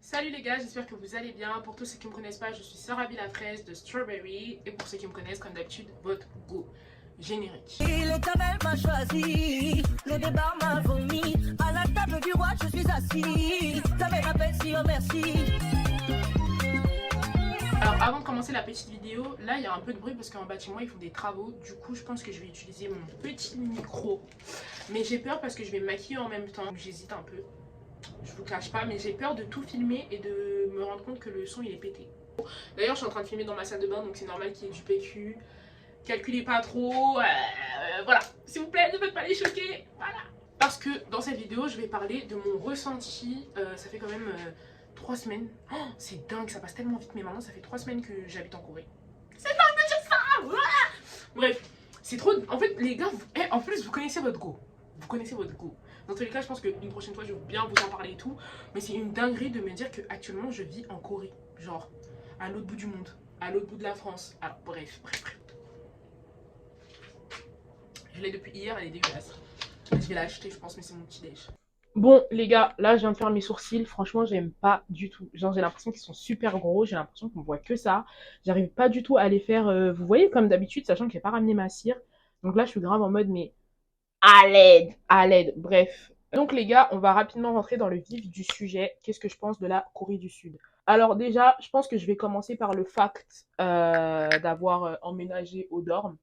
Salut les gars, j'espère que vous allez bien. Pour tous ceux qui ne me connaissent pas, je suis Sarah la fraise de Strawberry. Et pour ceux qui me connaissent, comme d'habitude, votre go générique. L'éternel m'a choisi, le débat m'a vomi. À la table du roi, je suis assis. T'avais ma peine, si, oh merci. Alors avant de commencer la petite vidéo, là il y a un peu de bruit parce qu'en bâtiment ils font des travaux. Du coup je pense que je vais utiliser mon petit micro. Mais j'ai peur parce que je vais me maquiller en même temps. J'hésite un peu. Je vous cache pas, mais j'ai peur de tout filmer et de me rendre compte que le son il est pété. D'ailleurs je suis en train de filmer dans ma salle de bain, donc c'est normal qu'il y ait du PQ. Calculez pas trop, voilà. S'il vous plaît, ne faites pas les choquer, voilà. Parce que dans cette vidéo, je vais parler de mon ressenti. Ça fait quand même 3 semaines. Oh, c'est dingue, ça passe tellement vite, mais maintenant ça fait 3 semaines que j'habite en Corée. C'est dingue de dire ça, voilà. Bref, c'est trop... En fait, les gars, en plus, vous connaissez votre go. Vous connaissez votre go. Dans tous les cas, je pense qu'une prochaine fois, je vais bien vous en parler et tout. Mais c'est une dinguerie de me dire qu'actuellement, je vis en Corée. Genre, à l'autre bout du monde, à l'autre bout de la France. Alors, bref. Je l'ai depuis hier, elle est dégueulasse. Je vais l'acheter, je pense, mais c'est mon petit déj. Bon, les gars, là, je viens de faire mes sourcils. Franchement, j'aime pas du tout. Genre, j'ai l'impression qu'ils sont super gros. J'ai l'impression qu'on voit que ça. J'arrive pas du tout à les faire, vous voyez, comme d'habitude, sachant que j'ai pas ramené ma cire. Donc là, je suis grave en mode, mais à l'aide, à l'aide. Bref. Donc, les gars, on va rapidement rentrer dans le vif du sujet. Qu'est-ce que je pense de la Corée du Sud? Alors, déjà, je pense que je vais commencer par le fact d'avoir emménagé au dorm.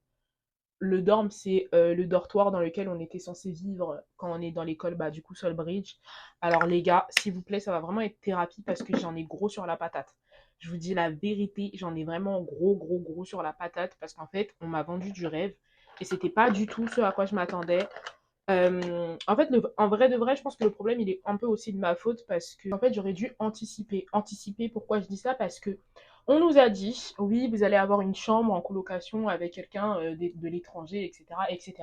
Le dorm, c'est le dortoir dans lequel on était censé vivre quand on est dans l'école, bah, du coup, Solbridge. Alors, les gars, s'il vous plaît, ça va vraiment être thérapie parce que j'en ai gros sur la patate. Je vous dis la vérité, j'en ai vraiment gros sur la patate parce qu'en fait, on m'a vendu du rêve et c'était pas du tout ce à quoi je m'attendais. En fait, en vrai de vrai, je pense que le problème, il est un peu aussi de ma faute parce que, en fait, j'aurais dû anticiper. Anticiper, pourquoi je dis ça? Parce que on nous a dit, oui, vous allez avoir une chambre en colocation avec quelqu'un de l'étranger, etc., etc.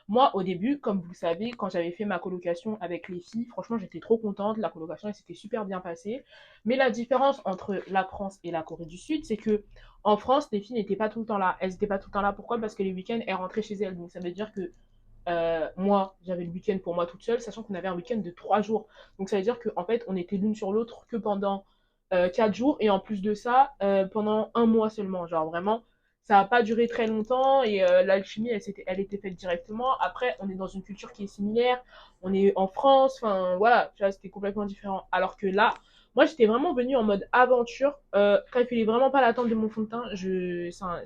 Moi, au début, comme vous le savez, quand j'avais fait ma colocation avec les filles, franchement, j'étais trop contente. La colocation, elle s'était super bien passée. Mais la différence entre la France et la Corée du Sud, c'est que en France, les filles n'étaient pas tout le temps là. Elles n'étaient pas tout le temps là. Pourquoi? Parce que les week-ends, elles rentraient chez elles. Donc, ça veut dire que moi, j'avais le week-end pour moi toute seule, sachant qu'on avait un week-end de 3 jours. Donc ça veut dire qu'en fait, on était l'une sur l'autre que pendant 4 jours, et en plus de ça, pendant un mois seulement. Genre vraiment, ça n'a pas duré très longtemps, et l'alchimie, elle était faite directement. Après, on est dans une culture qui est similaire, on est en France, enfin voilà, tu vois, c'était complètement différent. Alors que là, moi, j'étais vraiment venue en mode aventure. Quand il fallait vraiment pas l'attendre de mon fond de teint,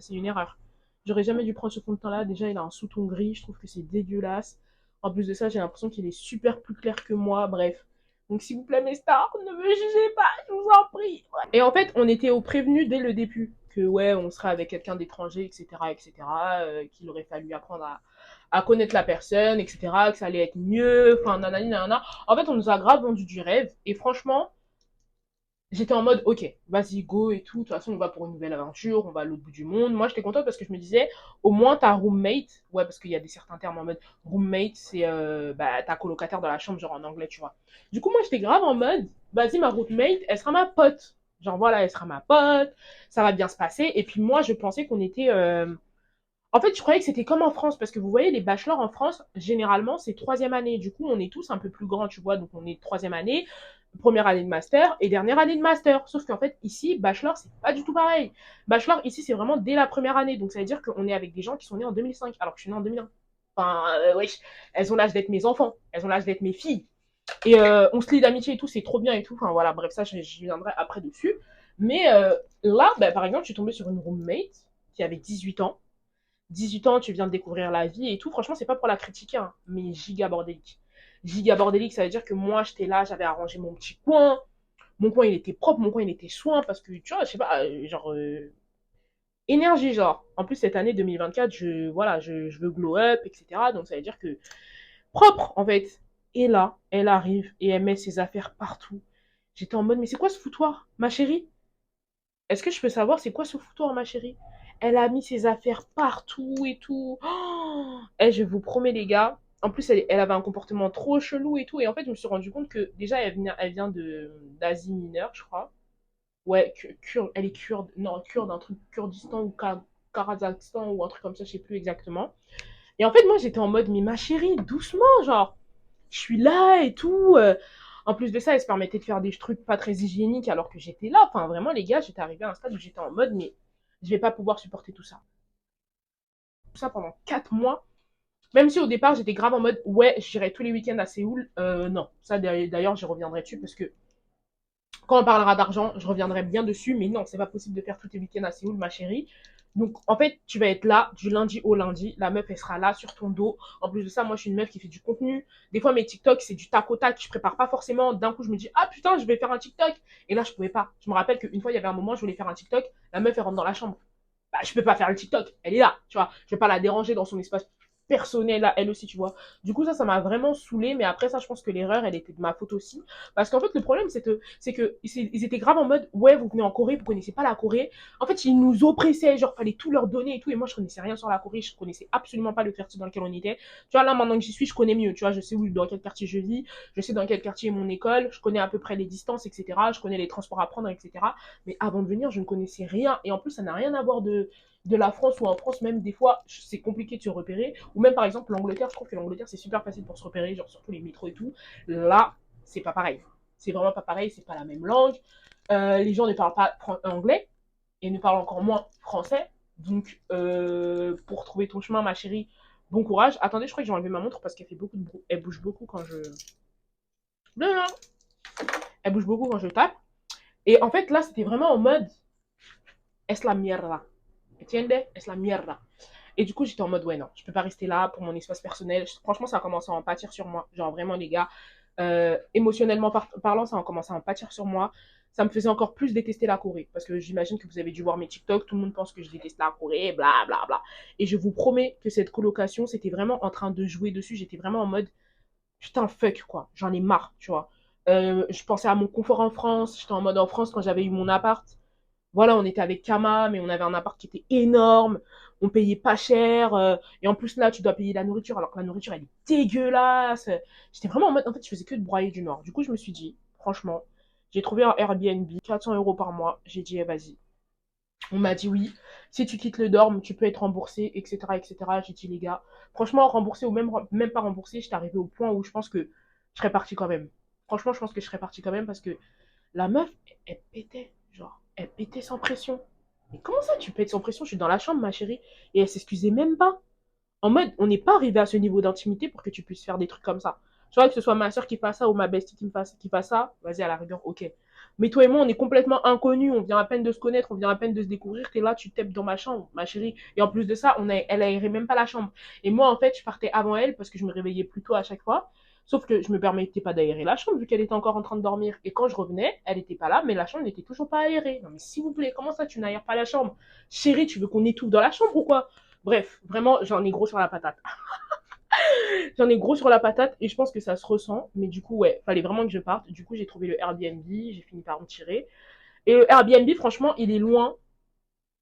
c'est une erreur. J'aurais jamais dû prendre ce fond de teint là. Déjà, il a un sous-ton gris. Je trouve que c'est dégueulasse. En plus de ça, j'ai l'impression qu'il est super plus clair que moi. Bref. Donc, s'il vous plaît, mes stars, ne me jugez pas, je vous en prie. Et en fait, on était au prévenu dès le début que, ouais, on serait avec quelqu'un d'étranger, etc., etc., qu'il aurait fallu apprendre à connaître la personne, etc., que ça allait être mieux, enfin, nanani, nanana. En fait, on nous a grave vendu du rêve. Et franchement, j'étais en mode, ok, vas-y, go et tout. De toute façon, on va pour une nouvelle aventure, on va à l'autre bout du monde. Moi, j'étais contente parce que je me disais, au moins ta roommate, ouais, parce qu'il y a des certains termes en mode roommate, c'est bah, ta colocataire dans la chambre, genre en anglais, tu vois. Du coup, moi, j'étais grave en mode, vas-y, ma roommate, elle sera ma pote. Genre voilà, elle sera ma pote, ça va bien se passer. Et puis moi, je pensais qu'on était. En fait, je croyais que c'était comme en France, parce que vous voyez, les bachelors en France, généralement, c'est troisième année. Du coup, on est tous un peu plus grands, tu vois, donc on est troisième année, première année de master et dernière année de master. Sauf qu'en fait, ici, bachelor, c'est pas du tout pareil. Bachelor, ici, c'est vraiment dès la première année. Donc ça veut dire qu'on est avec des gens qui sont nés en 2005, alors que je suis née en 2001. Enfin, wesh, elles ont l'âge d'être mes enfants, elles ont l'âge d'être mes filles. Et on se lie d'amitié et tout, c'est trop bien et tout. Enfin voilà, bref, ça, je viendrai après dessus. Mais là, bah, par exemple, je suis tombée sur une roommate qui avait 18 ans. 18 ans, tu viens de découvrir la vie et tout. Franchement, c'est pas pour la critiquer, hein, mais giga bordélique. Giga bordélique, ça veut dire que moi, j'étais là, j'avais arrangé mon petit coin. Mon coin, il était propre, mon coin, il était soin parce que, tu vois, je sais pas, genre, énergie, genre. En plus, cette année 2024, voilà, je veux glow up, etc. Donc, ça veut dire que propre, en fait. Et là, elle arrive et elle met ses affaires partout. J'étais en mode, mais c'est quoi ce foutoir, ma chérie? Est-ce que je peux savoir c'est quoi ce foutoir, ma chérie? Elle a mis ses affaires partout et tout. Oh, eh, je vous promets, les gars. En plus, elle avait un comportement trop chelou et tout. Et en fait, je me suis rendu compte que déjà, elle vient d'Asie mineure, je crois. Ouais, kurde, elle est kurde. Non, kurde, un truc Kurdistan ou Kazakhstan ou un truc comme ça, je sais plus exactement. Et en fait, moi, j'étais en mode, mais ma chérie, doucement, genre, je suis là et tout. En plus de ça, elle se permettait de faire des trucs pas très hygiéniques alors que j'étais là. Enfin, vraiment, les gars, j'étais arrivée à un stade où j'étais en mode, mais je vais pas pouvoir supporter tout ça. Tout ça pendant 4 mois. Même si au départ, j'étais grave en mode, ouais, j'irai tous les week-ends à Séoul. Non, ça d'ailleurs, j'y reviendrai dessus parce que quand on parlera d'argent, je reviendrai bien dessus. Mais non, c'est pas possible de faire tous les week-ends à Séoul, ma chérie. Donc, en fait, tu vas être là du lundi au lundi. La meuf, elle sera là sur ton dos. En plus de ça, moi, je suis une meuf qui fait du contenu. Des fois, mes TikTok, c'est du tac au tac. Je prépare pas forcément. D'un coup, je me dis, ah putain, je vais faire un TikTok. Et là, je pouvais pas. Je me rappelle qu'une fois, il y avait un moment, je voulais faire un TikTok. La meuf, elle rentre dans la chambre. Bah, je peux pas faire le TikTok. Elle est là, tu vois. Je vais pas la déranger dans son espace personnel à elle aussi, tu vois. Du coup, ça m'a vraiment saoulé. Mais après, ça, je pense que l'erreur, elle était de ma faute aussi. Parce qu'en fait, le problème, c'est que ils étaient grave en mode, ouais, vous venez en Corée, vous connaissez pas la Corée. En fait, ils nous oppressaient, genre, fallait tout leur donner et tout. Et moi, je connaissais rien sur la Corée. Je connaissais absolument pas le quartier dans lequel on était. Tu vois, là, maintenant que j'y suis, je connais mieux. Tu vois, je sais où, dans quel quartier je vis. Je sais dans quel quartier est mon école. Je connais à peu près les distances, etc. Je connais les transports à prendre, etc. Mais avant de venir, je ne connaissais rien. Et en plus, ça n'a rien à voir de la France ou en France, même des fois, c'est compliqué de se repérer. Ou même, par exemple, l'Angleterre, je trouve que l'Angleterre, c'est super facile pour se repérer, genre surtout les métros et tout. Là, c'est pas pareil. C'est vraiment pas pareil, c'est pas la même langue. Les gens ne parlent pas anglais et ne parlent encore moins français. Donc, pour trouver ton chemin, ma chérie, bon courage. Attendez, je crois que j'ai enlevé ma montre parce qu'elle fait beaucoup de bruit. Elle bouge beaucoup quand je. Non, non. Elle bouge beaucoup quand je tape. Et en fait, là, c'était vraiment en mode. Es la mierda. Entiende? Es la mierda. Et du coup, j'étais en mode, ouais, non, je peux pas rester là pour mon espace personnel. Franchement, ça a commencé à en pâtir sur moi. Genre, vraiment, les gars, émotionnellement parlant, ça a commencé à en pâtir sur moi. Ça me faisait encore plus détester la Corée. Parce que j'imagine que vous avez dû voir mes TikTok, tout le monde pense que je déteste la Corée, bla bla bla. Et je vous promets que cette colocation, c'était vraiment en train de jouer dessus. J'étais vraiment en mode, putain, fuck, quoi. J'en ai marre, tu vois. Je pensais à mon confort en France. J'étais en mode en France quand j'avais eu mon appart. Voilà, on était avec Kama, mais on avait un appart qui était énorme, on payait pas cher, et en plus là, tu dois payer la nourriture, alors que la nourriture, elle est dégueulasse. J'étais vraiment en mode, en fait, je faisais que de broyer du Nord. Du coup, je me suis dit, franchement, j'ai trouvé un Airbnb, 400 euros par mois, j'ai dit, eh, vas-y. On m'a dit oui, si tu quittes le dorm, tu peux être remboursé, etc., etc. J'ai dit, les gars, franchement, remboursé ou même pas remboursé, j'étais arrivé au point où je pense que je serais partie quand même. Franchement, je pense que je serais partie quand même parce que la meuf, elle pétait, genre, elle pétait sans pression. Mais comment ça, tu pètes sans pression? Je suis dans la chambre, ma chérie. Et elle s'excusait même pas. En mode, on n'est pas arrivé à ce niveau d'intimité pour que tu puisses faire des trucs comme ça. Tu vois, que ce soit ma soeur qui fasse ça ou ma bestie qui fasse ça, vas-y, à la rigueur, ok. Mais toi et moi, on est complètement inconnus, on vient à peine de se connaître, on vient à peine de se découvrir, t'es là, tu tapes dans ma chambre, ma chérie. Et en plus de ça, elle aérait même pas la chambre. Et moi, en fait, je partais avant elle parce que je me réveillais plus tôt à chaque fois. Sauf que je me permettais pas d'aérer la chambre vu qu'elle était encore en train de dormir. Et quand je revenais, elle était pas là, mais la chambre n'était toujours pas aérée. Non mais s'il vous plaît, comment ça tu n'aères pas la chambre? Chérie, tu veux qu'on étouffe dans la chambre ou quoi? Bref, vraiment, j'en ai gros sur la patate. J'en ai gros sur la patate et je pense que ça se ressent. Mais du coup, ouais, fallait vraiment que je parte. Du coup, j'ai trouvé le Airbnb, j'ai fini par me tirer. Et le Airbnb, franchement, il est loin.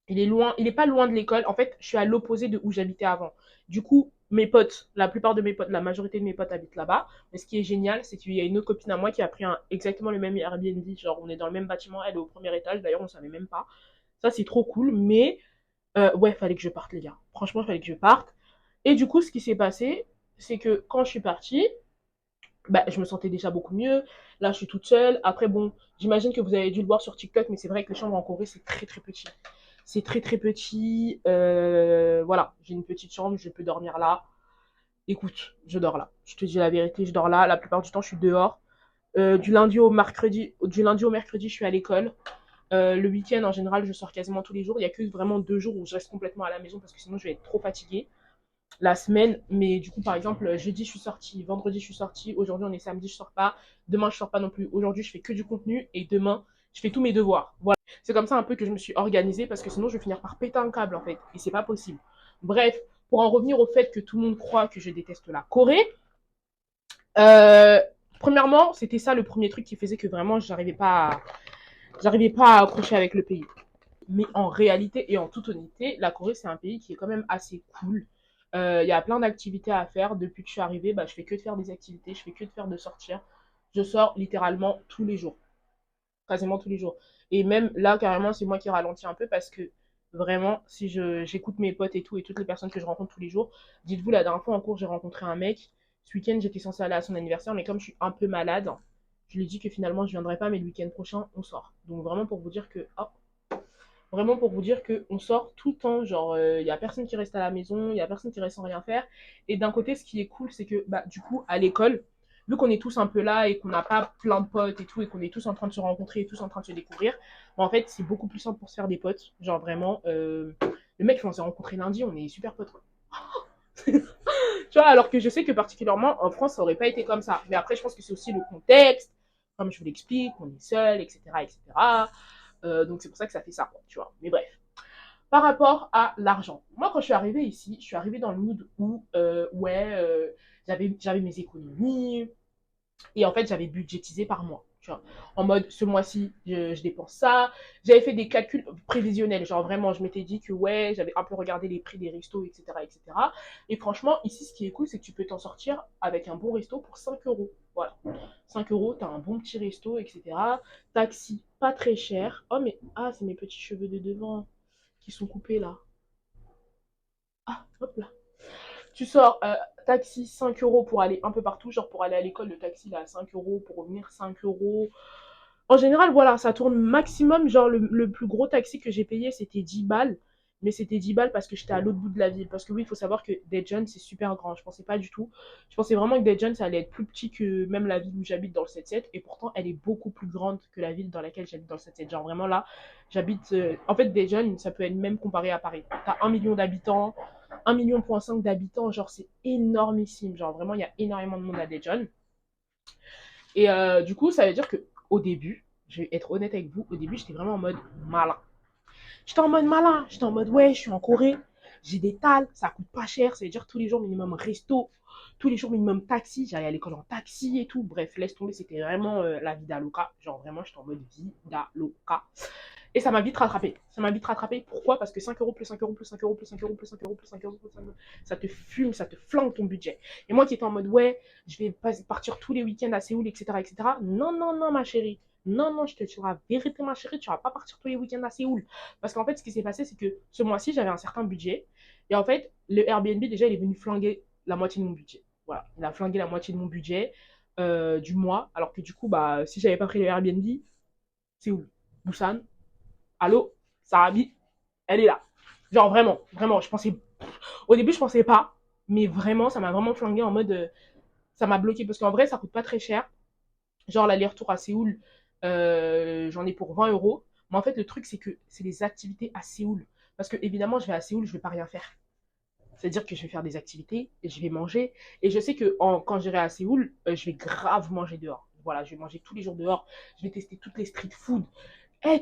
Il est loin, il est pas loin de l'école. En fait, je suis à l'opposé de où j'habitais avant. Du coup, mes potes, la plupart de mes potes, la majorité de mes potes habitent là-bas. Mais ce qui est génial, c'est qu'il y a une autre copine à moi qui a pris exactement le même Airbnb. Genre, on est dans le même bâtiment, elle est au premier étage. D'ailleurs, on savait même pas. Ça, c'est trop cool. Mais ouais, fallait que je parte, les gars. Franchement, fallait que je parte. Et du coup, ce qui s'est passé, c'est que quand je suis partie, bah, je me sentais déjà beaucoup mieux. Là, je suis toute seule. Après, bon, j'imagine que vous avez dû le voir sur TikTok, mais c'est vrai que les chambres en Corée, c'est très très petit. C'est très très petit. Voilà, j'ai une petite chambre, je peux dormir là. Écoute, je dors là. Je te dis la vérité, je dors là. La plupart du temps, je suis dehors. Du lundi au mercredi, je suis à l'école. Le week-end, en général, je sors quasiment tous les jours. Il n'y a que vraiment 2 jours où je reste complètement à la maison parce que sinon, je vais être trop fatiguée la semaine. Mais du coup, par exemple, jeudi, je suis sortie, vendredi, je suis sortie, aujourd'hui, on est samedi, je sors pas, demain, je sors pas non plus. Aujourd'hui, je fais que du contenu et demain, je fais tous mes devoirs. Voilà. C'est comme ça un peu que je me suis organisée parce que sinon, je vais finir par péter un câble en fait. Et c'est pas possible. Bref, pour en revenir au fait que tout le monde croit que je déteste la Corée, euh, premièrement, c'était ça le premier truc qui faisait que vraiment, j'arrivais pas à accrocher avec le pays. Mais en réalité et en toute honnêteté, la Corée, c'est un pays qui est quand même assez cool. Il y a plein d'activités à faire. Depuis que je suis arrivée, bah, je fais que de faire des activités, je fais que de faire de sortir. Je sors littéralement tous les jours, quasiment tous les jours. Et même là, carrément, c'est moi qui ralentis un peu parce que vraiment, si j'écoute mes potes et tout, et toutes les personnes que je rencontre tous les jours, dites-vous, la dernière fois en cours, j'ai rencontré un mec. Ce week-end, j'étais censée aller à son anniversaire, mais comme je suis un peu malade, Je lui ai dit que finalement je viendrai pas, mais le week-end prochain on sort. Donc vraiment pour vous dire que vraiment pour vous dire que on sort tout le temps, genre il y a personne qui reste à la maison, il y a personne qui reste sans rien faire. Et d'un côté, ce qui est cool, c'est que bah du coup à l'école, vu qu'on est tous un peu là et qu'on n'a pas plein de potes et tout, et qu'on est tous en train de se rencontrer et tous en train de se découvrir, bah, en fait c'est beaucoup plus simple pour se faire des potes. Genre vraiment, le mec on s'est rencontré lundi, on est super potes quoi. Tu vois, alors que je sais que particulièrement en France ça aurait pas été comme ça. Mais après je pense que c'est aussi le contexte, comme je vous l'explique, on est seul, etc., etc. Donc c'est pour ça que ça fait ça, quoi, tu vois. Mais bref. Par rapport à l'argent. Moi, quand je suis arrivée ici, je suis arrivée dans le mood où, j'avais mes économies. Et en fait, j'avais budgétisé par mois. Tu vois. En mode, ce mois-ci, je dépense ça. J'avais fait des calculs prévisionnels. Genre, vraiment, je m'étais dit que, ouais, j'avais un peu regardé les prix des restos, etc., etc. Et cetera. Et franchement, ici, ce qui est cool, c'est que tu peux t'en sortir avec un bon resto pour 5 euros. Voilà. 5 euros, t'as un bon petit resto, etc. Taxi, pas très cher. Oh, mais, ah, c'est mes petits cheveux de devant qui sont coupés là. Ah, hop là. Tu sors, taxi 5 euros pour aller un peu partout, genre pour aller à l'école, le taxi là 5 euros, pour revenir 5 euros. En général, voilà, ça tourne maximum, genre le plus gros taxi que j'ai payé c'était 10 balles, mais c'était 10 balles parce que j'étais à l'autre bout de la ville. Parce que oui, il faut savoir que Daejeon c'est super grand, je pensais pas du tout. Je pensais vraiment que Daejeon ça allait être plus petit que même la ville où j'habite dans le 7-7, et pourtant elle est beaucoup plus grande que la ville dans laquelle j'habite dans le 7-7. Genre vraiment là, j'habite. En fait, Daejeon ça peut être même comparé à Paris. T'as 1 million d'habitants. 1,5 million d'habitants, genre c'est énormissime, genre vraiment il y a énormément de monde à Daejeon. Et du coup ça veut dire que au début, je vais être honnête avec vous, au début j'étais vraiment en mode malin. J'étais en mode malin, j'étais en mode ouais je suis en Corée, j'ai des tales, ça coûte pas cher, ça veut dire tous les jours minimum resto, tous les jours minimum taxi, j'allais à l'école en taxi et tout, bref laisse tomber, c'était vraiment la vie d'Aloca, genre vraiment j'étais en mode vie d'Aloca. Et ça m'a vite rattrapé. Ça m'a vite rattrapé. Pourquoi? Parce que 5 euros plus 5 euros plus 5 euros plus 5 euros plus 5 euros plus 5 euros plus 5 euros, ça te fume, ça te flingue ton budget. Et moi qui étais en mode, ouais, je vais partir tous les week-ends à Séoul, etc., etc. Non, non, non, ma chérie. Non, non, je te dis la vérité, ma chérie, tu vas pas partir tous les week-ends à Séoul. Parce qu'en fait, ce qui s'est passé, c'est que ce mois-ci, j'avais un certain budget. Et en fait, le Airbnb, déjà, il est venu flinguer la moitié de mon budget. Voilà, il a flingué la moitié de mon budget du mois. Alors que du coup, bah, si j'avais pas pris le Airbnb, Séoul, Busan, allô, Sarabi, elle est là. Genre vraiment, vraiment, je pensais. Au début, je pensais pas, mais vraiment, ça m'a vraiment flingué en mode. Ça m'a bloqué parce qu'en vrai, ça coûte pas très cher. Genre l'aller-retour à Séoul, j'en ai pour 20 euros. Mais en fait, le truc, c'est que c'est les activités à Séoul. Parce que évidemment, je vais à Séoul, je vais pas rien faire. C'est-à-dire que je vais faire des activités, et je vais manger. Et je sais que quand j'irai à Séoul, je vais grave manger dehors. Voilà, je vais manger tous les jours dehors. Je vais tester toutes les street food.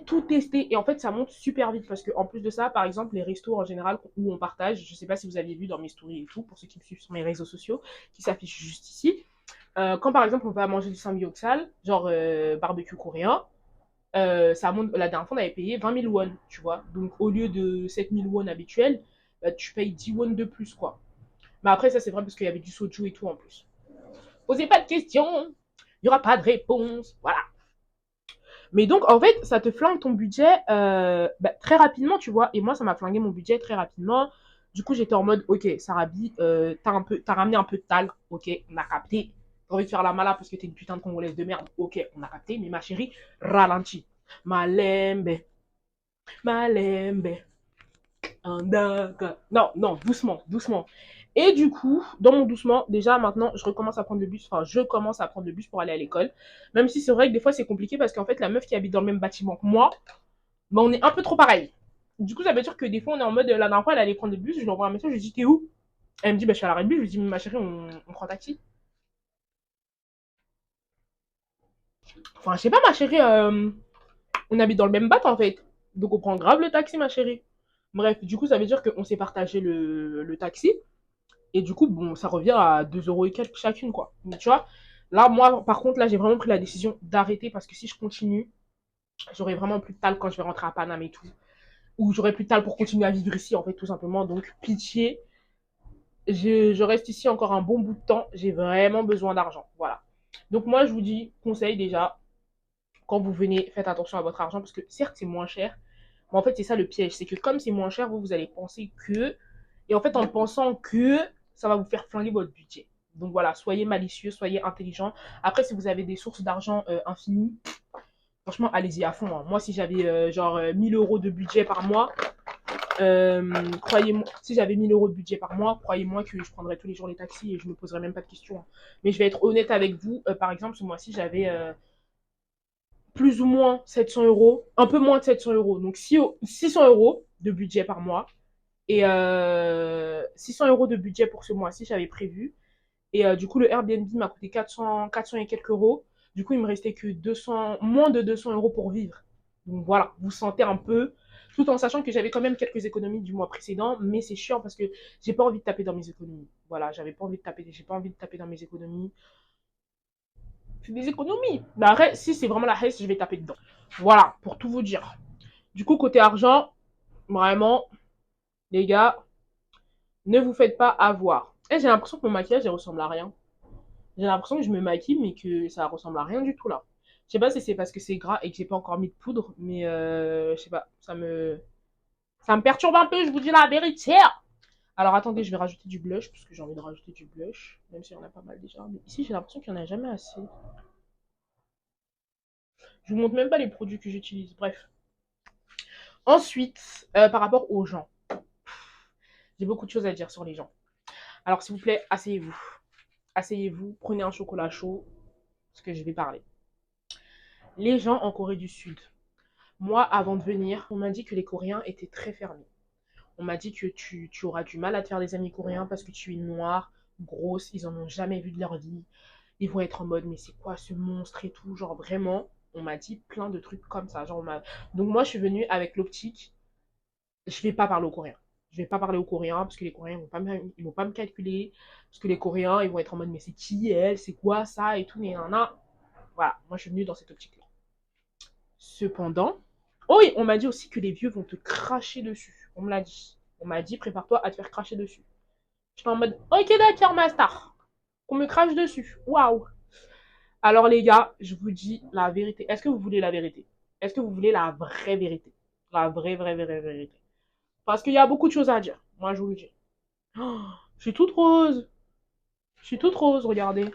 Tout tester. Et en fait, ça monte super vite parce que en plus de ça, par exemple, les restos en général où on partage, je sais pas si vous aviez vu dans mes stories et tout, pour ceux qui me suivent sur mes réseaux sociaux, qui s'affichent juste ici. Quand par exemple on va manger du samgyeopsal, genre barbecue coréen, ça monte, la dernière fois on avait payé 20 000 won, tu vois. Donc au lieu de 7 000 won habituels, bah, tu payes 10 won de plus, quoi. Mais après, ça c'est vrai parce qu'il y avait du soju et tout en plus. Posez pas de questions, il n'y aura pas de réponse, voilà. Mais donc, en fait, ça te flingue ton budget bah, très rapidement, tu vois. Et moi, ça m'a flingué mon budget très rapidement. Du coup, j'étais en mode, ok, Sarabi, t'as ramené un peu de tal. Ok, on a capté. T'as envie de faire la mala parce que t'es une putain de Congolaise de merde. Ok, on a capté. Mais ma chérie, ralentis. Malembe, malembe. Non, non, doucement, doucement. Et du coup, dans mon doucement, déjà maintenant, je recommence à prendre le bus. Enfin, je commence à prendre le bus pour aller à l'école. Même si c'est vrai que des fois, c'est compliqué parce qu'en fait, la meuf qui habite dans le même bâtiment que moi, bah, on est un peu trop pareil. Du coup, ça veut dire que des fois, on est en mode, la dernière fois, elle allait prendre le bus, je lui envoie un message, je lui dis, t'es où? Elle me dit, bah, je suis à l'arrêt de bus. Je lui dis, ma chérie, on prend taxi. Enfin, je sais pas, ma chérie, on habite dans le même bat en fait. Donc, on prend grave le taxi, ma chérie. Bref, du coup, ça veut dire qu'on s'est partagé le taxi. Et du coup, bon, ça revient à 2 euros et quelques chacune, quoi. Mais tu vois, là, moi, par contre, là, j'ai vraiment pris la décision d'arrêter parce que si je continue, j'aurai vraiment plus de tal quand je vais rentrer à Paname et tout. Ou j'aurai plus de tal pour continuer à vivre ici, en fait, tout simplement. Donc, pitié, je reste ici encore un bon bout de temps. J'ai vraiment besoin d'argent. Voilà. Donc, moi, je vous dis, conseil déjà, quand vous venez, faites attention à votre argent parce que certes, c'est moins cher. Mais en fait, c'est ça le piège. C'est que comme c'est moins cher, vous allez penser que. Et en fait, en pensant que ça va vous faire flinguer votre budget. Donc voilà, soyez malicieux, soyez intelligents. Après, si vous avez des sources d'argent infinies, franchement, allez-y à fond, hein. Moi, si j'avais genre 1000 euros de budget par mois, croyez-moi, si j'avais 1000 euros de budget par mois, croyez-moi que je prendrais tous les jours les taxis et je me poserais même pas de questions, hein. Mais je vais être honnête avec vous. Par exemple, ce mois-ci, j'avais plus ou moins 700 euros, un peu moins de 700 euros. Donc 600 euros de budget par mois. Et 600 euros de budget pour ce mois-ci, j'avais prévu. Et du coup, le Airbnb m'a coûté 400 et quelques euros. Du coup, il me restait que 200, moins de 200 euros pour vivre. Donc voilà, vous sentez un peu, tout en sachant que j'avais quand même quelques économies du mois précédent, mais c'est chiant parce que j'ai pas envie de taper dans mes économies. Voilà, j'ai pas envie de taper dans mes économies. C'est des économies. Mais après, si c'est vraiment la haisse, je vais taper dedans. Voilà, pour tout vous dire. Du coup, côté argent, vraiment, les gars, ne vous faites pas avoir. Et j'ai l'impression que mon maquillage, il ressemble à rien. J'ai l'impression que je me maquille, mais que ça ressemble à rien du tout là. Je sais pas si c'est parce que c'est gras et que j'ai pas encore mis de poudre, mais je sais pas, ça me perturbe un peu, je vous dis la vérité. Alors attendez, je vais rajouter du blush, parce que j'ai envie de rajouter du blush, même s'il y en a pas mal déjà. Mais ici, j'ai l'impression qu'il y en a jamais assez. Je vous montre même pas les produits que j'utilise, bref. Ensuite, par rapport aux gens, j'ai beaucoup de choses à dire sur les gens. Alors s'il vous plaît, asseyez-vous. Asseyez-vous, prenez un chocolat chaud, parce que je vais parler. Les gens en Corée du Sud. Moi, avant de venir, on m'a dit que les Coréens étaient très fermés. On m'a dit que tu auras du mal à te faire des amis coréens parce que tu es noire, grosse, ils en ont jamais vu de leur vie. Ils vont être en mode, mais c'est quoi ce monstre et tout. Genre vraiment, on m'a dit plein de trucs comme ça. Donc moi, je suis venue avec l'optique, je vais pas parler aux Coréens. Je vais pas parler aux Coréens parce que les Coréens ils vont pas me calculer. Parce que les Coréens, ils vont être en mode, mais c'est qui elle, c'est quoi ça et tout. Mais voilà, moi je suis venue dans cette optique-là. Cependant, oh oui, on m'a dit aussi que les vieux vont te cracher dessus. On me l'a dit. On m'a dit, prépare-toi à te faire cracher dessus. J'étais en mode, ok d'accord, ma star. Qu'on me crache dessus. Waouh. Alors les gars, je vous dis la vérité. Est-ce que vous voulez la vérité? Est-ce que vous voulez la vraie vérité? La vraie vérité. Parce qu'il y a beaucoup de choses à dire. Moi, je vous le dis. Oh, je suis toute rose. Je suis toute rose, regardez.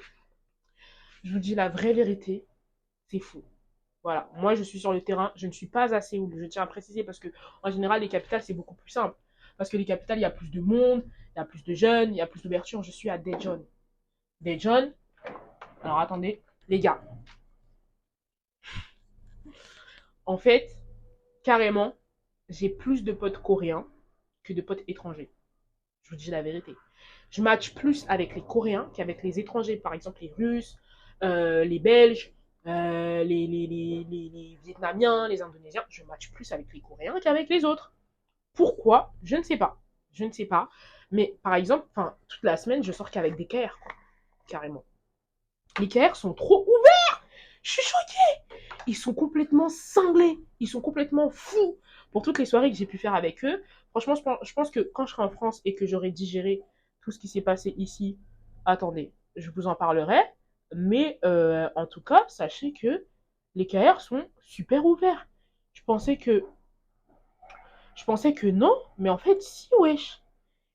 Je vous dis la vraie vérité. C'est fou. Voilà, moi je suis sur le terrain, je ne suis pas à Séoul, je tiens à préciser parce que en général les capitales c'est beaucoup plus simple. Parce que les capitales il y a plus de monde, il y a plus de jeunes, il y a plus d'ouverture. Je suis à Daejeon. Daejeon, alors attendez, les gars, en fait, carrément, j'ai plus de potes coréens que de potes étrangers. Je vous dis la vérité. Je match plus avec les Coréens qu'avec les étrangers, par exemple les Russes, les Belges, les Vietnamiens, les Indonésiens. Je match plus avec les Coréens qu'avec les autres. Pourquoi? Je ne sais pas. Je ne sais pas. Mais par exemple, toute la semaine, je sors qu'avec des KR, quoi. Carrément. Les KR sont trop ouverts. Je suis choquée. Ils sont complètement cinglés. Ils sont complètement fous. Pour toutes les soirées que j'ai pu faire avec eux, franchement, je pense que quand je serai en France et que j'aurai digéré tout ce qui s'est passé ici, attendez, je vous en parlerai. Mais en tout cas, sachez que les KR sont super ouverts. Je pensais que non, mais en fait, si, wesh.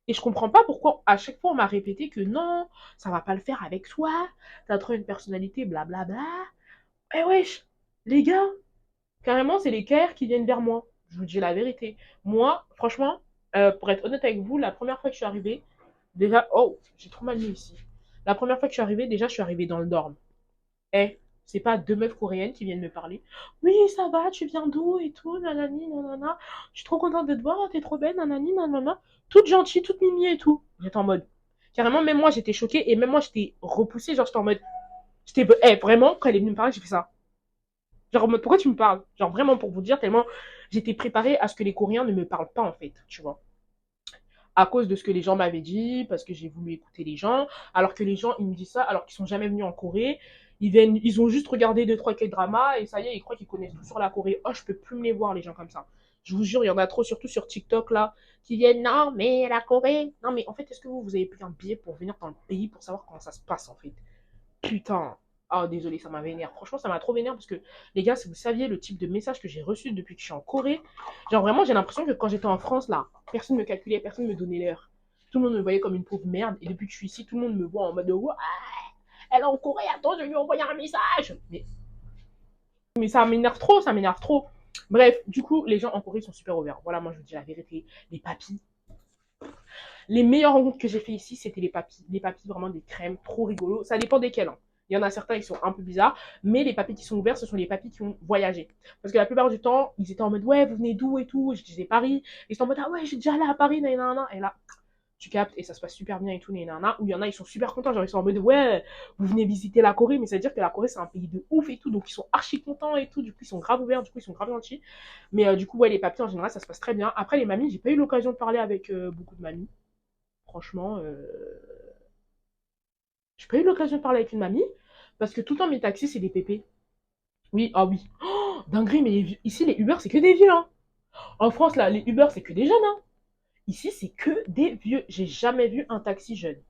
Et je comprends pas pourquoi à chaque fois on m'a répété que non, ça va pas le faire avec toi, t'as trop une personnalité, blablabla. Eh wesh, les gars, carrément c'est les KR qui viennent vers moi. Je vous dis la vérité. Moi, franchement, pour être honnête avec vous, la première fois que je suis arrivée, déjà, oh, j'ai trop mal mis ici. La première fois que je suis arrivée, déjà je suis arrivée dans le dorm. Eh, c'est pas deux meufs coréennes qui viennent me parler. Oui, ça va, tu viens d'où et tout, nanani, nanana. Je suis trop contente de te voir, t'es trop belle, nanani, nanana. Toute gentille, toute mimi et tout. J'étais en mode. Carrément, même moi, j'étais choquée et même moi, j'étais repoussée. Genre, j'étais en mode. Vraiment, quand elle est venue me parler, j'ai fait ça. Genre, en mode, pourquoi tu me parles? Genre, vraiment, pour vous dire, tellement j'étais préparée à ce que les Coréens ne me parlent pas, en fait, tu vois. À cause de ce que les gens m'avaient dit, parce que j'ai voulu écouter les gens, alors que les gens, ils me disent ça, alors qu'ils sont jamais venus en Corée. Ils ont juste regardé 2-3 K-dramas et ça y est, ils croient qu'ils connaissent tout sur la Corée. Oh, je peux plus me les voir, les gens comme ça. Je vous jure, il y en a trop, surtout sur TikTok, là, qui viennent, non, mais la Corée. Non, mais en fait, est-ce que vous avez pris un billet pour venir dans le pays pour savoir comment ça se passe, en fait? Putain. Oh, désolé, ça m'a vénère. Franchement, ça m'a trop vénère parce que, les gars, si vous saviez le type de message que j'ai reçu depuis que je suis en Corée, genre vraiment, j'ai l'impression que quand j'étais en France, là, personne me calculait, personne me donnait l'heure. tout le monde me voyait comme une pauvre merde. Et depuis que je suis ici, tout le monde me voit en mode ouais, elle est en Corée, attends, je lui ai envoyé un message. Mais ça m'énerve trop, ça m'énerve trop. Bref, du coup, les gens en Corée sont super ouverts. Voilà, moi je vous dis la vérité. Les papis. Les meilleures rencontres que j'ai fait ici, c'était les papis. Les papis, vraiment des crèmes, trop rigolos. Ça dépend desquels. Hein. Il y en a certains qui sont un peu bizarres, mais les papis qui sont ouverts, ce sont les papis qui ont voyagé. Parce que la plupart du temps, ils étaient en mode ouais, vous venez d'où et tout. Je disais Paris. Ils étaient en mode ah ouais, j'ai déjà allé à Paris, nanana. Et là, tu captes et ça se passe super bien et tout, nanana. Ou il y en a, ils sont super contents. Genre, ils sont en mode ouais, vous venez visiter la Corée, mais ça veut dire que la Corée, c'est un pays de ouf et tout. Donc, ils sont archi contents et tout. Du coup, ils sont grave ouverts, du coup, ils sont grave gentils. Mais du coup, ouais, les papis, en général, ça se passe très bien. Après, les mamies, j'ai pas eu l'occasion de parler avec beaucoup de mamies. Franchement, j'ai pas eu l'occasion de parler avec une mamie parce que tout le temps mes taxis c'est des pépés. Oui, ah oui. Oh, dinguerie, mais ici les Uber c'est que des vieux. Hein. En France là, les Uber c'est que des jeunes. Hein. Ici c'est que des vieux. J'ai jamais vu un taxi jeune.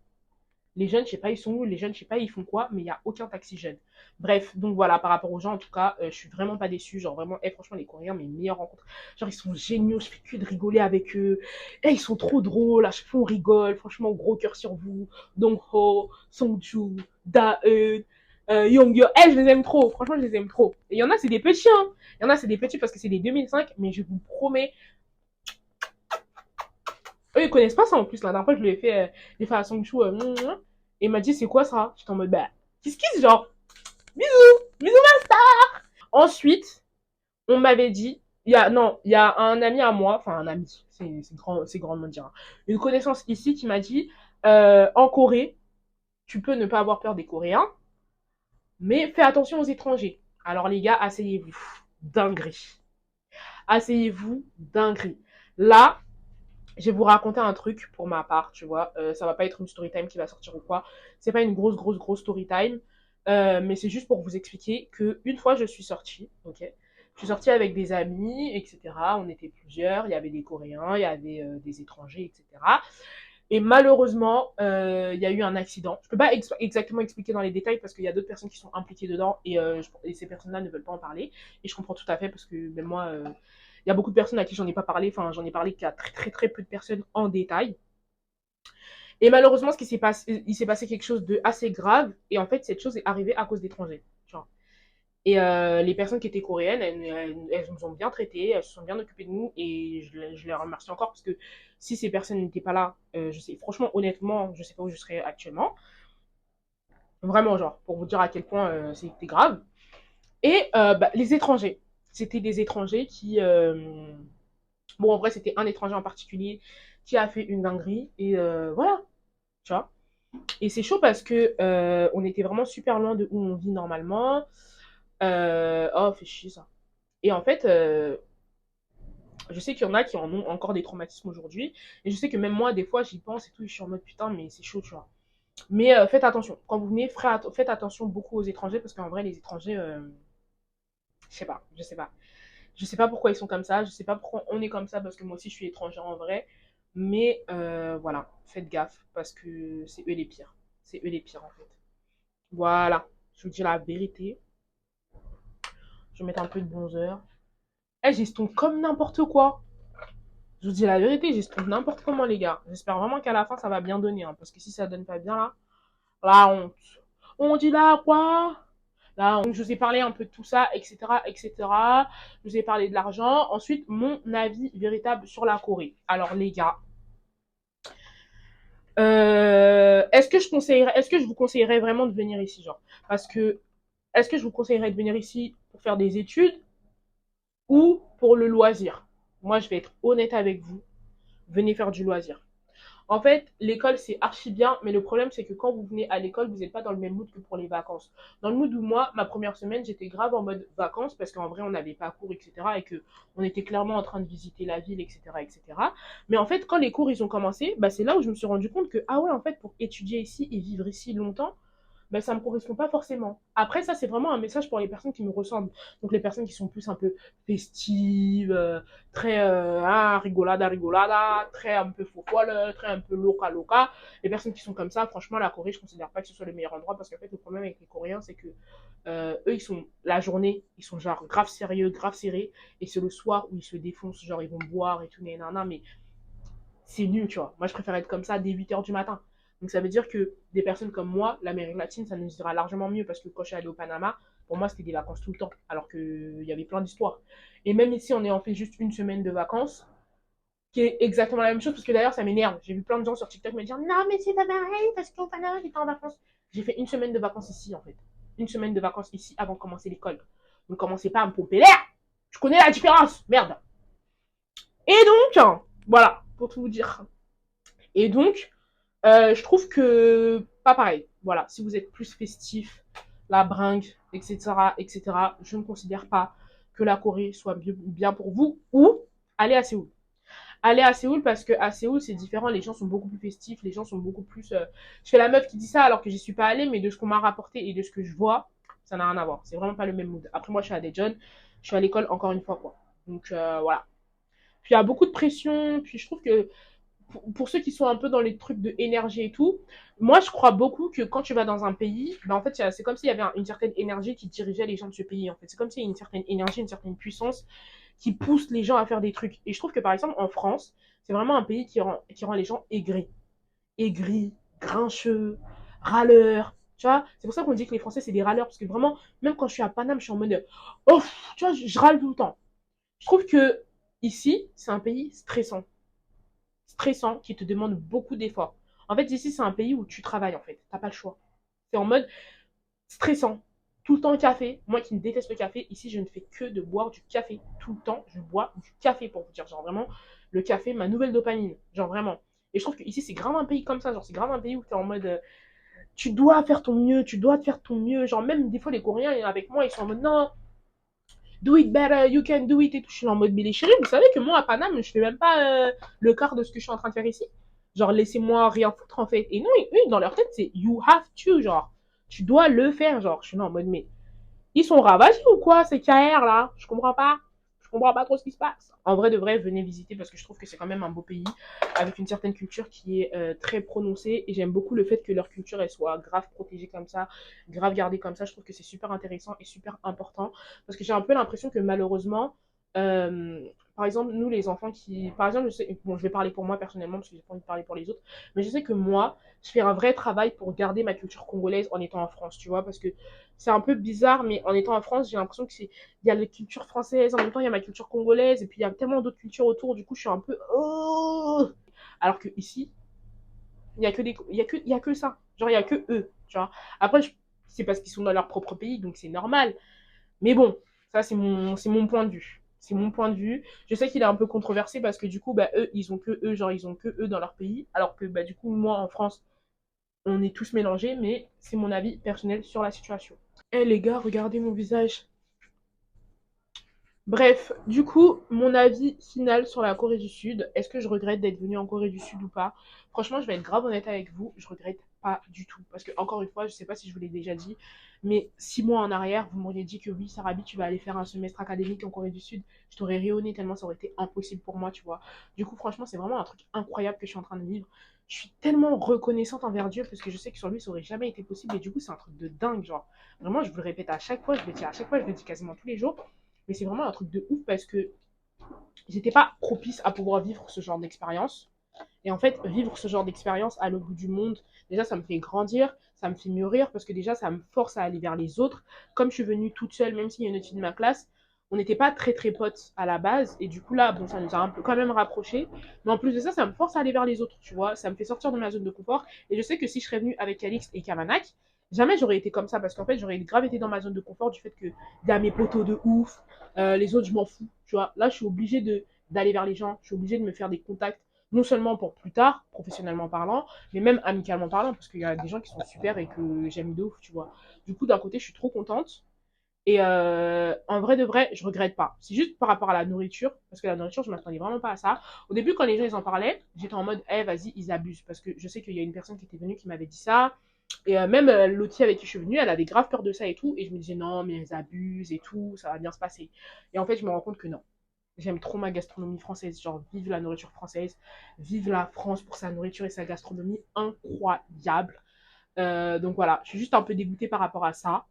Les jeunes, je sais pas, ils sont où, les jeunes, je sais pas, ils font quoi, mais il n'y a aucun taxi jeune. Bref, donc voilà, par rapport aux gens, en tout cas, je suis vraiment pas déçue. Genre vraiment, franchement, les Coréens, mes meilleures rencontres. Genre, ils sont géniaux, je fais que de rigoler avec eux. Ils sont trop drôles, à chaque fois on rigole. Franchement, gros cœur sur vous. Dongho, Songju, Daeun, Yongyo. Je les aime trop, franchement, je les aime trop. Et il y en a, c'est des petits, hein. Il y en a, c'est des petits parce que c'est des 2005, mais je vous promets, eux, ils connaissent pas ça en plus. La dernière fois, je lui ai fait, à Songchu, et il m'a dit, c'est quoi ça? J'étais en mode, bah, kiss, genre, bisous, bisous, master. Ensuite, on m'avait dit, il y a un ami à moi, enfin, un ami, c'est grandement dire, hein, une connaissance ici qui m'a dit, en Corée, tu peux ne pas avoir peur des Coréens, mais fais attention aux étrangers. Alors, les gars, asseyez-vous. Dinguerie. Asseyez-vous, dinguerie. Là, je vais vous raconter un truc pour ma part, tu vois. Ça va pas être une story time qui va sortir ou quoi. C'est pas une grosse story time. Mais c'est juste pour vous expliquer que une fois je suis sortie, ok. Je suis sortie avec des amis, etc. On était plusieurs. Il y avait des Coréens, il y avait des étrangers, etc. Et malheureusement, il y a eu un accident. Je peux pas exactement expliquer dans les détails parce qu'il y a d'autres personnes qui sont impliquées dedans et ces personnes-là ne veulent pas en parler. Et je comprends tout à fait parce que même moi, il y a beaucoup de personnes à qui j'en ai pas parlé. Enfin, j'en ai parlé qu'à très peu de personnes en détail. Et malheureusement, ce qui s'est passé, il s'est passé quelque chose de assez grave. Et en fait, cette chose est arrivée à cause d'étrangers. Tu vois. Et les personnes qui étaient coréennes, elles nous ont bien traités, elles se sont bien occupées de nous et je les remercie encore parce que si ces personnes n'étaient pas là, je sais, franchement, honnêtement, je sais pas où je serais actuellement. Vraiment, genre, pour vous dire à quel point c'était grave. Et bah, les étrangers. C'était des étrangers qui. Bon, en vrai, c'était un étranger en particulier qui a fait une dinguerie. Et voilà, tu vois. Et c'est chaud parce que on était vraiment super loin de où on vit normalement. Oh, fait chier ça. Et en fait, je sais qu'il y en a qui en ont encore des traumatismes aujourd'hui. Et je sais que même moi, des fois, j'y pense et tout. Et je suis en mode putain, mais c'est chaud, tu vois. Mais faites attention. Quand vous venez, faites attention beaucoup aux étrangers parce qu'en vrai, les étrangers, je sais pas, je sais pas. Je sais pas pourquoi ils sont comme ça. Je sais pas pourquoi on est comme ça parce que moi aussi, je suis étrangère en vrai. Mais voilà, faites gaffe parce que c'est eux les pires. C'est eux les pires en fait. Voilà, je vous dis la vérité. Je vais mettre un peu de bronzer. J'estompe comme n'importe quoi. Je vous dis la vérité, j'estompe n'importe comment, les gars. J'espère vraiment qu'à la fin, ça va bien donner. Hein, parce que si ça donne pas bien, là, la honte. On dit là, quoi? Là, je vous ai parlé un peu de tout ça, etc., etc. Je vous ai parlé de l'argent. Ensuite, mon avis véritable sur la Corée. Alors, les gars, est-ce que je vous conseillerais vraiment de venir ici, genre? Parce que, est-ce que je vous conseillerais de venir ici pour faire des études ou pour le loisir? Moi, je vais être honnête avec vous. Venez faire du loisir. En fait, l'école, c'est archi bien, mais le problème, c'est que quand vous venez à l'école, vous n'êtes pas dans le même mood que pour les vacances. Dans le mood où moi, ma première semaine, j'étais grave en mode vacances, parce qu'en vrai, on n'avait pas cours, etc., et que on était clairement en train de visiter la ville, etc., etc. Mais en fait, quand les cours, ils ont commencé, bah, c'est là où je me suis rendu compte que, ah ouais, en fait, pour étudier ici et vivre ici longtemps, ben, ça ne me correspond pas forcément. Après, ça, c'est vraiment un message pour les personnes qui me ressemblent. Donc, les personnes qui sont plus un peu festives, très rigolada, très un peu fofolle, très un peu loca. Les personnes qui sont comme ça, franchement, la Corée, je ne considère pas que ce soit le meilleur endroit parce qu'en fait, le problème avec les Coréens, c'est que eux, ils sont la journée, ils sont genre grave sérieux, grave serrés, et c'est le soir où ils se défoncent, genre ils vont boire et tout, mais c'est nul, tu vois. Moi, je préfère être comme ça dès 8 h du matin. Donc, ça veut dire que des personnes comme moi, l'Amérique latine, ça nous ira largement mieux parce que quand je suis allée au Panama, pour moi, c'était des vacances tout le temps, alors qu'il y avait plein d'histoires. Et même ici, on est en fait juste une semaine de vacances, qui est exactement la même chose, parce que d'ailleurs, ça m'énerve. J'ai vu plein de gens sur TikTok me dire non, mais c'est pas pareil, parce qu'au Panama, j'étais en vacances. J'ai fait une semaine de vacances ici, en fait. Une semaine de vacances ici avant de commencer l'école. Donc, commencez pas à me pomper l'air. Je connais la différence, merde. Et donc, voilà, pour tout vous dire. Et donc, je trouve que pas pareil. Voilà, si vous êtes plus festif, la bringue, etc., etc., je ne considère pas que la Corée soit bien pour vous ou aller à Séoul. Aller à Séoul parce que à Séoul c'est différent, les gens sont beaucoup plus festifs, les gens sont beaucoup plus. Je fais la meuf qui dit ça alors que j'y suis pas allée, mais de ce qu'on m'a rapporté et de ce que je vois, ça n'a rien à voir. C'est vraiment pas le même mood. Après moi je suis à Daejeon, je suis à l'école encore une fois quoi. Donc voilà. Puis il y a beaucoup de pression, puis je trouve que pour ceux qui sont un peu dans les trucs de énergie et tout, moi je crois beaucoup que quand tu vas dans un pays, ben en fait c'est comme s'il y avait une certaine énergie qui dirigeait les gens de ce pays. En fait, c'est comme s'il y a une certaine énergie, une certaine puissance qui pousse les gens à faire des trucs. Et je trouve que par exemple en France, c'est vraiment un pays qui rend les gens aigris, aigris, grincheux, râleurs. Tu vois, c'est pour ça qu'on dit que les Français c'est des râleurs parce que vraiment, même quand je suis à Paname, je suis en mode, oh, tu vois, je râle tout le temps. Je trouve que ici, c'est un pays stressant qui te demande beaucoup d'efforts. En fait, ici, c'est un pays où tu travailles, en fait. T'as pas le choix. C'est en mode stressant. Tout le temps café. Moi qui ne déteste le café, ici, je ne fais que de boire du café. Tout le temps, je bois du café pour vous dire. Genre vraiment, le café, ma nouvelle dopamine. Genre vraiment. Et je trouve que ici, c'est grave un pays comme ça. Genre, c'est grave un pays où t'es en mode. Tu dois faire ton mieux, tu dois te faire ton mieux. Genre, même des fois, les Coréens, avec moi, ils sont en mode non, do it better, you can do it et tout. Je suis en mode, mais les chéris, vous savez que moi à Paname, je fais même pas le quart de ce que je suis en train de faire ici. Genre, laissez-moi rien foutre en fait. Et non, eux, dans leur tête, c'est you have to, genre, tu dois le faire, genre. Je suis là en mode, mais ils sont ravagés ou quoi, ces KR là? Je comprends pas. Je comprends pas trop ce qui se passe. En vrai de vrai, venez visiter parce que je trouve que c'est quand même un beau pays avec une certaine culture qui est très prononcée et j'aime beaucoup le fait que leur culture elle soit grave protégée comme ça, grave gardée comme ça. Je trouve que c'est super intéressant et super important parce que j'ai un peu l'impression que malheureusement, euh, par exemple, nous les enfants qui, par exemple, je sais, bon, je vais parler pour moi personnellement parce que j'ai pas envie de parler pour les autres, mais je sais que moi, je fais un vrai travail pour garder ma culture congolaise en étant en France, tu vois, parce que c'est un peu bizarre, mais en étant en France, j'ai l'impression que c'est, il y a la culture française, en même temps il y a ma culture congolaise, et puis il y a tellement d'autres cultures autour, du coup je suis un peu, oh, alors que ici, il y a que des, il y a que ça, genre il y a que eux, tu vois. Après, c'est parce qu'ils sont dans leur propre pays, donc c'est normal. Mais bon, ça c'est mon point de vue. C'est mon point de vue. Je sais qu'il est un peu controversé parce que du coup, bah, eux, ils ont que eux, genre ils ont que eux dans leur pays, alors que bah, du coup, moi en France, on est tous mélangés, mais c'est mon avis personnel sur la situation. Eh hey, les gars, regardez mon visage. Bref, du coup, mon avis final sur la Corée du Sud. Est-ce que je regrette d'être venue en Corée du Sud ou pas? Franchement, je vais être grave honnête avec vous. Je regrette pas du tout. Parce que, encore une fois, je sais pas si je vous l'ai déjà dit, mais 6 mois en arrière, vous m'auriez dit que oui, Sarabi, tu vas aller faire un semestre académique en Corée du Sud. Je t'aurais rayonné tellement ça aurait été impossible pour moi, tu vois. Du coup, franchement, c'est vraiment un truc incroyable que je suis en train de vivre. Je suis tellement reconnaissante envers Dieu parce que je sais que sur lui, ça aurait jamais été possible. Et du coup, c'est un truc de dingue, genre. Vraiment, je vous le répète à chaque fois, je le dis à chaque fois, je le dis quasiment tous les jours. Mais c'est vraiment un truc de ouf parce que j'étais pas propice à pouvoir vivre ce genre d'expérience. Et en fait, vivre ce genre d'expérience à l'autre bout du monde, déjà, ça me fait grandir, ça me fait mûrir, parce que déjà, ça me force à aller vers les autres. Comme je suis venue toute seule, même s'il y a une autre fille de ma classe, on n'était pas très très potes à la base. Et du coup, là, bon, ça nous a un peu quand même rapprochés. Mais en plus de ça, ça me force à aller vers les autres, tu vois. Ça me fait sortir de ma zone de confort. Et je sais que si je serais venue avec Alix et Kamanak, jamais j'aurais été comme ça, parce qu'en fait, j'aurais grave été dans ma zone de confort du fait que y a mes potos de ouf, les autres, je m'en fous, tu vois. Là, je suis obligée d'aller vers les gens, je suis obligée de me faire des contacts non seulement pour plus tard, professionnellement parlant, mais même amicalement parlant, parce qu'il y a des gens qui sont super et que j'aime de ouf, tu vois. Du coup, d'un côté, je suis trop contente. Et en vrai de vrai, je regrette pas. C'est juste par rapport à la nourriture, parce que la nourriture, je m'attendais vraiment pas à ça. Au début, quand les gens ils en parlaient, j'étais en mode, eh, vas-y, ils abusent, parce que je sais qu'il y a une personne qui était venue qui m'avait dit ça. Et même l'autre avec qui je suis venue, elle avait grave peur de ça et tout. Et je me disais, non, mais elles abusent et tout, ça va bien se passer. Et en fait, je me rends compte que non. J'aime trop ma gastronomie française, genre vive la nourriture française, vive la France pour sa nourriture et sa gastronomie incroyable. Donc voilà, je suis juste un peu dégoûtée par rapport à ça,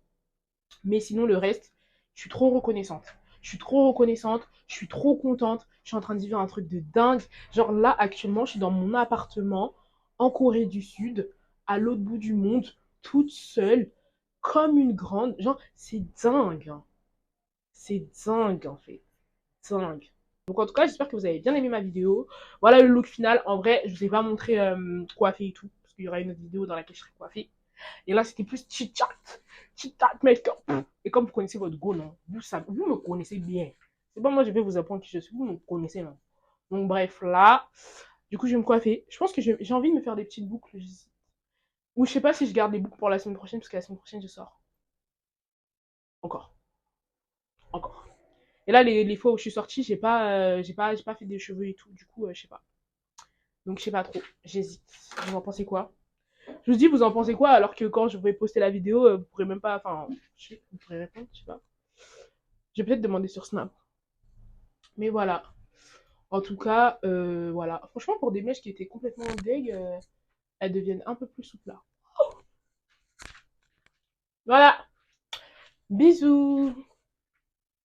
mais sinon le reste, je suis trop reconnaissante. Je suis trop reconnaissante, je suis trop contente, je suis en train de vivre un truc de dingue. Genre là, actuellement, je suis dans mon appartement en Corée du Sud, à l'autre bout du monde, toute seule, comme une grande. Genre, c'est dingue, hein. C'est dingue, en fait. Dingue. Donc en tout cas, j'espère que vous avez bien aimé ma vidéo. Voilà le look final. En vrai, je vous ai pas montré coiffé et tout, parce qu'il y aura une autre vidéo dans laquelle je serai coiffée. Et là, c'était plus chit-chat. Chit-chat make-up. Et comme vous connaissez votre go, non, vous me connaissez bien. C'est pas moi, je vais vous apprendre qui je suis. Vous me connaissez, non. Donc bref, là, du coup, je vais me coiffer. Je pense que j'ai envie de me faire des petites boucles. Ou je sais pas si je garde les boucles pour la semaine prochaine, parce que la semaine prochaine, je sors. Encore. Encore. Et là, les fois où je suis sortie, j'ai pas fait des cheveux et tout. Du coup, je sais pas. Donc, je sais pas trop. J'hésite. Vous en pensez quoi? Je vous dis, vous en pensez quoi? Alors que quand je vais poster la vidéo, vous pourrez même pas. Enfin, vous pourrez répondre, je sais pas. Je vais peut-être demander sur Snap. Mais voilà. En tout cas, voilà. Franchement, pour des mèches qui étaient complètement deg, elles deviennent un peu plus souples là. Voilà. Bisous.